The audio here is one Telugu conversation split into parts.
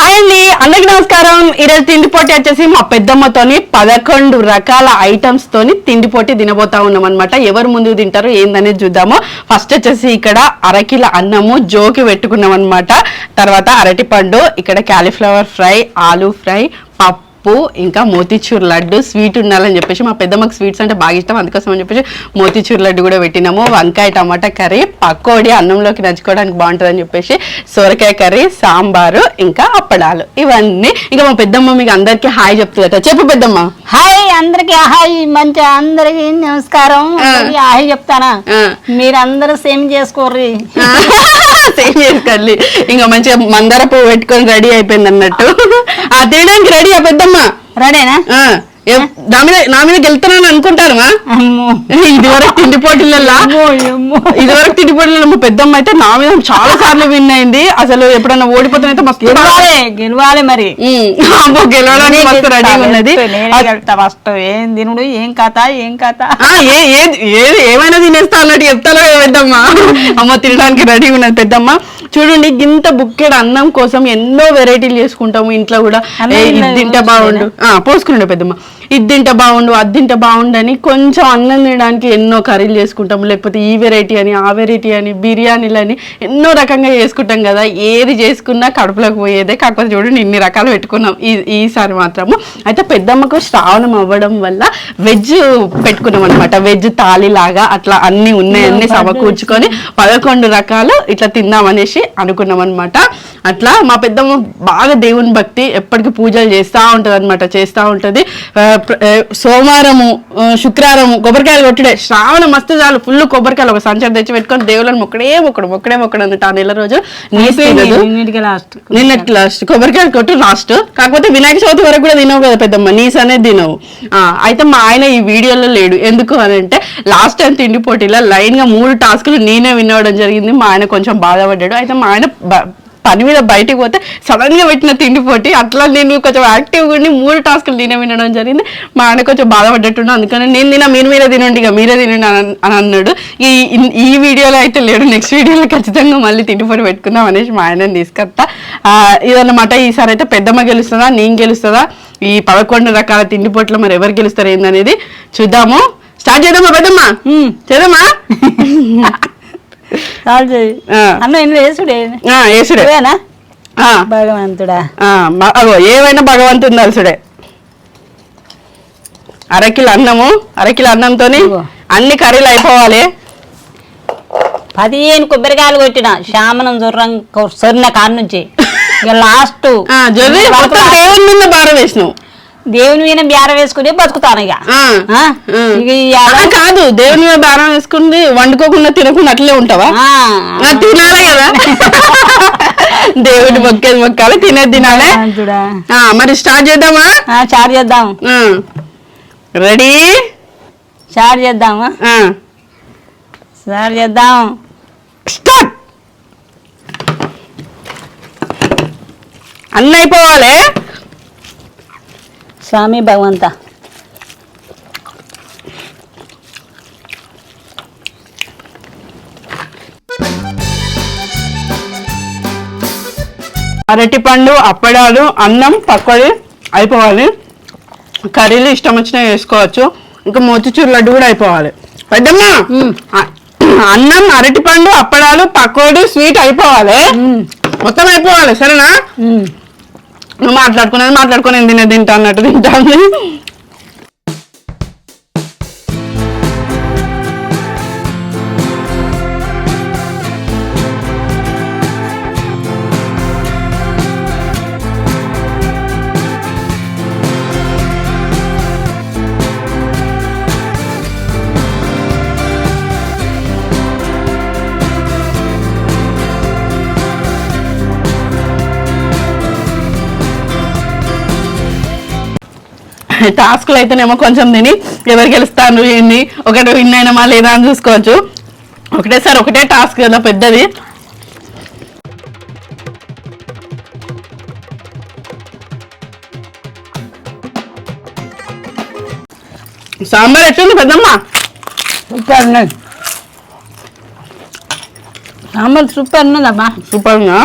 హాయ్ అండి, అందరికి నమస్కారం. ఈరోజు తిండి పోటీ వచ్చేసి మా పెద్దమ్మతోని 11 రకాల ఐటమ్స్ తోని తిండి పోటీ తినబోతా ఉన్నాం అనమాట. ఎవరు ముందు తింటారు ఏందనేది చూద్దాము. ఫస్ట్ వచ్చేసి ఇక్కడ అరకిల అన్నము జోకి పెట్టుకున్నాం అనమాట. తర్వాత అరటి పండు, ఇక్కడ క్యాలీఫ్లవర్ ఫ్రై, ఆలూ ఫ్రై, పప్పు, ఇంకా మోతీచూర్ లడ్డు. స్వీట్ ఉండాలని చెప్పేసి మా పెద్దమ్మకి స్వీట్స్ అంటే బాగా ఇష్టం, అందుకోసం అని చెప్పేసి మోతీచూర్ లడ్డు కూడా పెట్టినాము. వంకాయ టమాటా కర్రీ, పకోడీ అన్నంలోకి నంచుకోవడానికి బాగుంటుందని చెప్పేసి సొరకాయ కర్రీ, సాంబారు, ఇంకా అప్పడాలు. ఇవన్నీ ఇంకా మా పెద్దమ్మ మీకు అందరికి హాయ్ చెప్తుందట. చెప్పు పెద్దమ్మ. హాయ్ అందరికి హాయ్, మంచి అందరికి నమస్కారం. హాయ్ చెప్తానా, మీరందరూ సేమ్ చేసుకోర్రి. సేమ్ చేసుకోండి. ఇంకా మంచిగా మందార పువ్వు పెట్టుకొని రెడీ అయిపోయింది అన్నట్టు. తినడానికి రెడీ ఆ పెద్దమ్మ రెడీనా? నా మీద గెలుతున్నాను అనుకుంటాను. ఇదివరకు తిండి పోటీలలో మా పెద్దమ్మ అయితే నా మీద చాలా సార్లు విన్ అయింది. అసలు ఎప్పుడన్నా ఓడిపోతే మస్తు గెలవాలి మరి. గెలవడానికి మస్తు రెడీ ఉన్నది. ఫస్ట్ ఏం తినుడు, ఏం కథ ఏమైనా తినేస్తా అన్నట్టు చెప్తాలో పెద్దమ్మ. అమ్మ తినడానికి రెడీ ఉన్నది పెద్దమ్మ. చూడండి, గింత బుక్కెడ్ అన్నం కోసం ఎన్నో వెరైటీలు చేసుకుంటాము ఇంట్లో కూడా. ఇది తింటే బాగుండు, పోసుకున్నాడు పెద్దమ్మ. ఇది తింటే బాగుండు, అది తింటే బాగుండు అని కొంచెం అన్నం తినడానికి ఎన్నో కర్రీలు చేసుకుంటాము. లేకపోతే ఈ వెరైటీ అని, ఆ వెరైటీ అని, బిర్యానీలు అని ఎన్నో రకంగా చేసుకుంటాం కదా. ఏది చేసుకున్నా కడుపులోకి పోయేదే. కాకపోతే చూడండి ఇన్ని రకాలు పెట్టుకున్నాం ఈసారి మాత్రము. అయితే పెద్దమ్మకు శ్రావణం అవ్వడం వల్ల వెజ్ పెట్టుకున్నాం అనమాట. వెజ్ తాళి లాగా అట్లా అన్ని ఉన్నాయన్నీ సమకూర్చుకొని 11 రకాలు ఇట్లా తిందాం అనేసి అనుకున్నాం అనమాట. అట్లా మా పెద్దమ్మ బాగా దేవుని భక్తి, ఎప్పటికీ పూజలు చేస్తూ ఉంటుంది అనమాట. చేస్తూ ఉంటుంది. సోమవారము, శుక్రవారము కొబ్బరికాయలు కొట్టుడే. శ్రావణం మస్తు చాలు ఫుల్ కొబ్బరికాయలు ఒక సంచర్ తెచ్చి పెట్టుకొని దేవుళ్ళని మొక్కడే అన్నట్టు. ఆ నెల రోజు నిన్నటి లాస్ట్ కొబ్బరికాయలు కొట్టు లాస్ట్. కాకపోతే వినాయక చవితి వరకు కూడా తినవు కదా పెద్దమ్మ, నీస్ అనేది తినవు. అయితే మా ఆయన ఈ వీడియోలో లేడు. ఎందుకు అని అంటే లాస్ట్ టైం తిండి పోటీలో లైన్ గా 3 టాస్కులు నేనే వినవడం జరిగింది. మా ఆయన కొంచెం బాధపడ్డాడు. అయితే మా ఆయన పని మీద బయటికి పోతే సడన్ గా పెట్టిన తిండి పోటీ. అట్లా నేను కొంచెం యాక్టివ్గా ఉండి 3 టాస్కులు నేనే వినడం జరిగింది. మా ఆయన కొంచెం బాధపడ్డట్టున్నా. అందుకని నేను మీరే తినండి, ఇక మీరే తినండి అని అన్నాడు. ఈ వీడియోలో అయితే లేడు. నెక్స్ట్ వీడియోలో ఖచ్చితంగా మళ్ళీ తిండి పోటీ పెట్టుకుందాం అనేసి మా ఆయనని తీసుకొస్తా. ఇదన్నమాట. ఈసారి అయితే పెద్దమ్మ గెలుస్తుందా, నేను గెలుస్తుందా, ఈ 11 రకాల తిండి పోటీలో మరి ఎవరు గెలుస్తారు ఏందనేది చూద్దాము. స్టార్ట్ చేద్దామా పెద్దమ్మ? చేద్దామా? భగవంతుడా, ఏమైనా భగవంతుడు నలుసుడే. అరకిల అన్నంతో అన్ని కర్రీలు అయిపోవాలి. 15 కొబ్బరికాయలు కొట్టిన శ్యామనం సొర్ణ కాడ నుంచి లాస్ట్ దేవుని మీద భారం వేసినావు. దేవుని మీద బేరం వేసుకుని బతుకుతాను. ఇక కాదు, దేవుని మీద బేరం వేసుకుని వండుకోకుండా తినకుండా అట్లే ఉంటావా? తినాలి కదా. దేవుడి మొక్కాలి, తినేది తినాలి. మరి స్టార్ట్ చేద్దామా? స్టార్ట్ చేద్దాం. రెడీ? స్టార్ట్ చేద్దామా? స్టార్ట్ చేద్దాం. స్టార్ట్. అన్నీ అయిపోవాలి. స్వామి భగవంత, అరటిపండు, అప్పడాలు, అన్నం, పకోడీ అయిపోవాలి. కర్రీలు ఇష్టం వచ్చినా వేసుకోవచ్చు. ఇంకా మోతీచూర్ లడ్డు కూడా అయిపోవాలి. పెద్దమ్మ, అన్నం, అరటిపండు, అప్పడాలు, పకోడీ, స్వీట్ అయిపోవాలి. మొత్తం అయిపోవాలి. సరేనా? నువ్వు మాట్లాడుకునేది తింటా అన్నట్టు తింటాను. టాస్క్లు అయితేనేమో కొంచెం తిని ఎవరు గెలుస్తాను ఏంది, ఒకటి విన్ అయినామా లేదా అని చూసుకోవచ్చు. ఒకటేసారి ఒకటే టాస్క్ కదా పెద్దది. సాంబార్ ఎట్లుంది పెద్దమ్మ? సూపర్ ఉన్నది. సాంబార్ సూపర్ ఉన్నదమ్మా. సూపర్ ఉందా?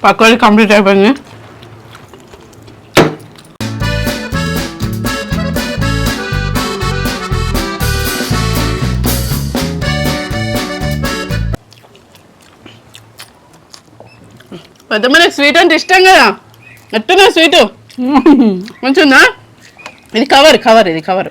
పకోడీ కంప్లీట్ అయిపోయింది. పెద్ద మనకి స్వీట్ అంటే ఇష్టం కదా, ఎట్టున్నా స్వీటు మంచిగా. ఇది కవర్ కవర్ ఇది కవర్.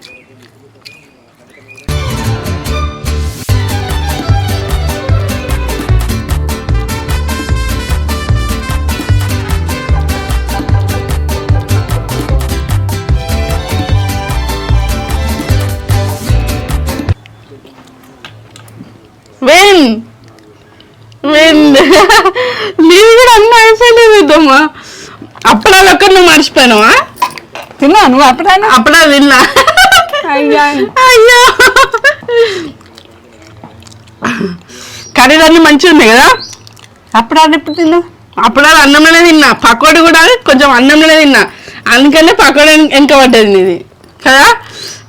విన్ విన్ నీవు కూడా అన్న అయిపోయినావు పెద్దమ్మా. అప్పడాలు ఒక్కరు నువ్వు మర్చిపోయినావా? తిన్నా నువ్వు అప్పడాలు తిన్నా. అయ్యా అయ్యో కర్రీలు అన్నీ మంచిగా ఉన్నాయి కదా. అప్పడాలు ఎప్పుడు తిన్నావు? అప్పడాలు అన్నంలోనే తిన్నా, పకోడీ కూడా కొంచెం అన్నంలోనే తిన్నా, అందుకనే పకోడీ వెనక పడ్డది నీది కదా.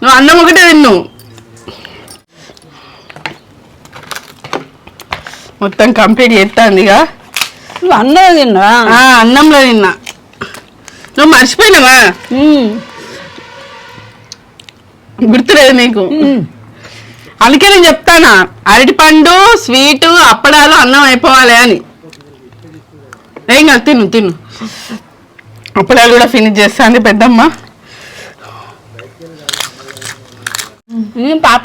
నువ్వు అన్నం ఒకటే తిన్నావు. మొత్తం కంప్లీట్ చేస్తాంది ఇక. నువ్వు అన్నం తిన్నా? అన్నంలో తిన్నా. నువ్వు మర్చిపోయినావా? గుర్తులేదు నీకు, అందుకే నేను చెప్తానా అరటిపండు స్వీటు అప్పడాలు అన్నం అయిపోవాలి అని. ఏం కాదు, తిను తిను. అప్పడాలు కూడా ఫినిష్ చేస్తాంది పెద్దమ్మ. పాప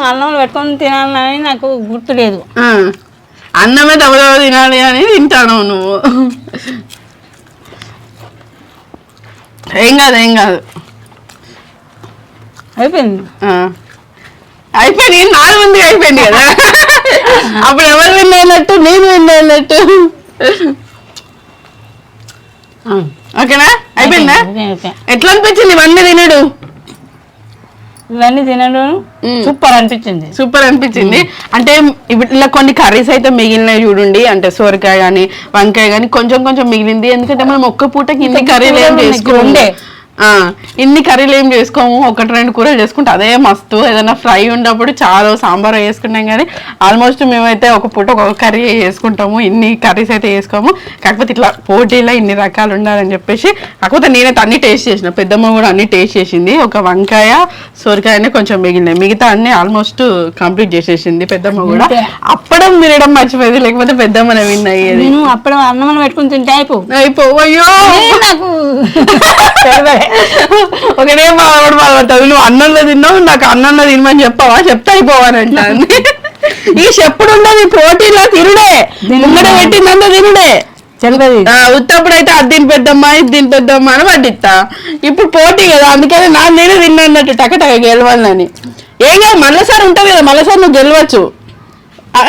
అన్నంలో పెట్టుకొని తినాలని నాకు గుర్తులేదు. అన్నమే దవదవ తినాలి అని తింటాను నువ్వు. ఏం కాదు ఏం కాదు, అయిపోయింది అయిపోయింది. 4 మందికి అయిపోయింది కదా. అప్పుడు ఎవరు విన్ అయినట్టు? నేను విన్ అయినట్టు. ఓకేనా? అయిపోయిందా? ఎట్లా అనిపించింది ఇవన్నీ తినడు? ఇవన్నీ తినడం సూపర్ అనిపించింది. సూపర్ అనిపించింది అంటే ఇలా కొన్ని కర్రీస్ అయితే మిగిలినవి చూడండి. అంటే సొరకాయ కానీ వంకాయ కానీ కొంచెం కొంచెం మిగిలింది. ఎందుకంటే మనం ఒక్క పూటకి ఇన్ని కర్రీలు ఏం చేసుకోండి, ఇన్ని కర్రీలు ఏం చేసుకోము, 1-2 కూరలు చేసుకుంటే అదే మస్తు. ఏదైనా ఫ్రై ఉన్నప్పుడు చాలా సాంబార్ వేసుకున్నాం, కానీ ఆల్మోస్ట్ మేమైతే ఒక పూట ఒక కర్రీ చేసుకుంటాము, ఇన్ని కర్రీస్ అయితే వేసుకోము. కాకపోతే ఇట్లా పోటీలో ఇన్ని రకాలు ఉండాలని చెప్పేసి. కాకపోతే నేనైతే అన్ని టేస్ట్ చేసిన, పెద్దమ్మ కూడా అన్ని టేస్ట్ చేసింది. ఒక వంకాయ సొరకాయనే కొంచెం మిగిలినాయి, మిగతా అన్ని ఆల్మోస్ట్ కంప్లీట్ చేసేసింది పెద్దమ్మ కూడా. అప్పడం తినడం మర్చిపోయింది, లేకపోతే పెద్దమ్మనే విన్ అయ్యేది. అప్పుడు అన్నం పెట్టుకుని తింటే అయ్యో నాకు ఒకటే బాధపడుతుంది. నువ్వు అన్నంలో తిన్నావు, నాకు అన్నంలో తినమని చెప్పవా? చెప్తా అయిపోవానంట. ఈ చెప్పుడు ఉండదు పోటీలో, తిరుడే ముంగడ పెట్టిందంతా తిరుడే. ఉత్తప్పుడు అయితే అది దీని పెద్దమ్మా ఇది దీని పెద్దమ్మా అని పట్టిస్తా. ఇప్పుడు పోటీ కదా, అందుకని నేనే తిన్నా అన్నట్టు టకటక గెలవాలని. ఏం కాదు, మళ్ళీసారి ఉంటుంది కదా, మళ్ళీసారి నువ్వు గెలవచ్చు.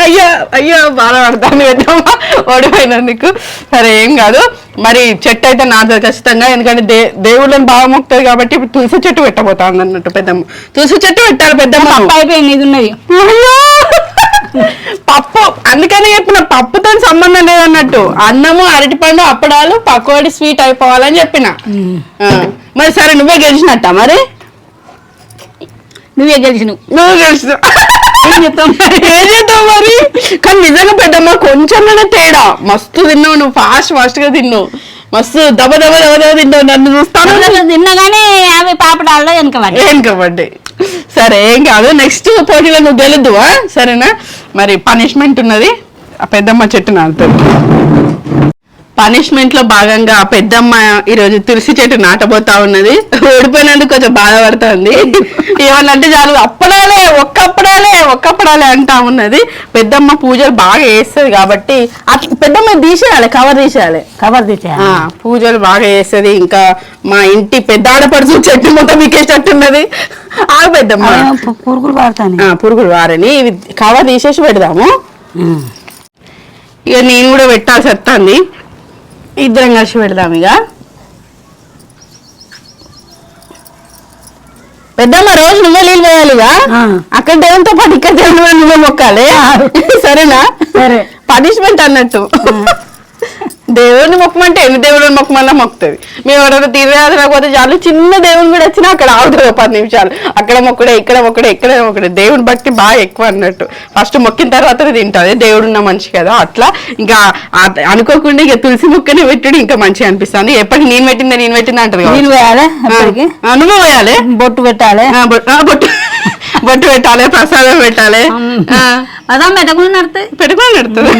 అయ్యో అయ్యో బాధపడతాను పెద్దమ్మా ఓడిపోయినందుకు. సరే ఏం కాదు. మరి చెట్టు అయితే నాది ఖచ్చితంగా, ఎందుకంటే దేవుళ్ళని బాగా మొక్కుతుంది కాబట్టి ఇప్పుడు తులసి చెట్టు పెట్టబోతాను అన్నట్టు పెద్దమ్మ. తులసి చెట్టు పెట్టాలి పెద్దమ్మ. అయిపోయింది, ఇది ఉన్నది పప్పు, అందుకని చెప్పిన పప్పుతో సంబంధం లేదన్నట్టు. అన్నము అరటిపండు అప్పడాలు పకోడీ స్వీట్ అయిపోవాలని చెప్పిన. మరి సరే నువ్వే గెలిచినట్ట? మరి నువ్వే గెలిచినావు. నువ్వు గెలిచినావు ఏం చెప్తావు మరి? కానీ నిజంగా పెద్దమ్మ కొంచెం తేడా, మస్తు తిన్నావు నువ్వు, ఫాస్ట్ గా తిన్నావు, మస్తు దబ తిన్నావు. నన్ను చూస్తాను తిన్నా కానీ అవి పాపడాల్లో వెనకబడ్డాయి. సరే ఏం కాదు, నెక్స్ట్ పోటీలో నువ్వు గెలుద్దువా? సరేనా? మరి పనిష్మెంట్ ఉన్నది, ఆ పెద్దమ్మ చెట్టు నాటుతుంది. పనిష్మెంట్ లో భాగంగా ఆ పెద్దమ్మ ఈరోజు తులసి చెట్టు నాటబోతా ఉన్నది. ఓడిపోయినందుకు కొంచెం బాధపడుతుంది. ఏమన్నంటే చాలు అప్పడాలే ఒక్కప్పడాలే అంటా ఉన్నది. పెద్దమ్మ పూజలు బాగా చేస్తుంది కాబట్టి పెద్దమ్మ తీసేయాలి, కవర్ తీసేయాలి. పూజలు బాగా చేస్తుంది. ఇంకా మా ఇంటి పెద్ద ఆడపడుచు చెట్టు మొత్తం మీకేటట్టున్నది. ఆ పెద్దమ్మ పురుగులు వారని ఇవి కవర్ తీసేసి పెడదాము. ఇక నేను కూడా పెట్టాల్సి వస్తుంది, ఇద్దరం కలిసి పెడదాం. ఇక పెద్దమ్మ రోజు నువ్వే నీళ్ళు వేయాలిగా, అక్కడ దేవునితో పాటు ఇక్కడ దేవుని నువ్వే మొక్కాలి. సరేనా? సరే, పనిష్మెంట్ అన్నట్టు. దేవుడిని మొక్కమంటే ఎన్ని దేవుడిని మొక్కమన్నా మొక్కుతుంది. మేము ఎవరైనా తీర్థయాత్ర పోతే చాలు, చిన్న దేవుని కూడా వచ్చినా అక్కడ ఆగుతుంది 10 నిమిషాలు. అక్కడ మొక్కడే, ఇక్కడ మొక్కడే, ఇక్కడ మొక్కడే. దేవుని భక్తి బాగా ఎక్కువ అన్నట్టు. ఫస్ట్ మొక్కిన తర్వాత తింటుంది, దేవుడు ఉన్న మనిషి కదా. అట్లా ఇంకా అనుకోకుండా ఇక తులసి మొక్కని పెట్టుడు ఇంకా మంచిగా అనిపిస్తుంది. ఎప్పటికి నేను పెట్టిందా అంటారు కదా. నీళ్ళు వేయాలి, అనుభవం వేయాలి, బొట్టు పెట్టాలి, బొట్టు పెట్టాలి, ప్రసాదం పెట్టాలి. అదా మెటకుండా నడుతుంది, పెట్టుకొని నడుతుంది.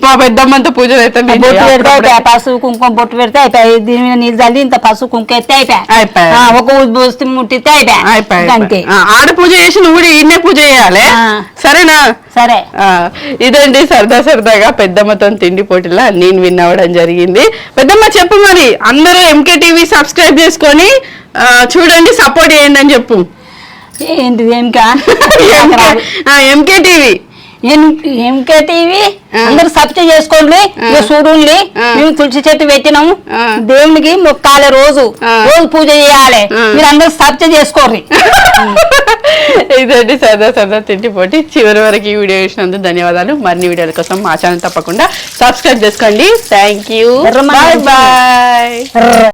మా పెద్దమ్మంతా పూజలు అయితే బొట్టు పెడితే అయిపోయా, పసుపు కుంకుమ బొట్టు పెడితే అయిపోయి, దీని మీద నీళ్ళు చల్లి ఇంత పసుపు కుంకుమ ఎత్తే అయిపోయా, ఒక బోస్తి ముట్టితే అయిపోయి. ఆడ పూజ చేసి నువ్వు కూడా ఈయనే పూజ చేయాలి, సరేనా? సరే. ఇదండి సరదాగా పెద్దమ్మతో తిండి పోటీలా నేను విన్ అవ్వడం జరిగింది. పెద్దమ్మ చెప్పు మరి, అందరూ ఎంకే టీవీ సబ్స్క్రైబ్ చేసుకొని చూడండి, సపోర్ట్ చేయండి అని చెప్పు. ఏంటిది ఎంకే టీవీ, ఎంకే టీవీ అందరు సబ్స్క్రైబ్ చేసుకోండి. చూడండి, మేము తులసి చెట్టు పెట్టినాము, దేవునికి మొక్కాలి, రోజు పూజ చేయాలి, మీరు అందరు సబ్స్క్రైబ్ చేసుకోండి. ఇదండి సరదా తిండి పోటీ. చివరి వరకు ఈ వీడియో చూసినందుకు ధన్యవాదాలు. మరిన్ని వీడియోల కోసం మా ఛానల్ తప్పకుండా సబ్స్క్రైబ్ చేసుకోండి. Thank you, bye bye.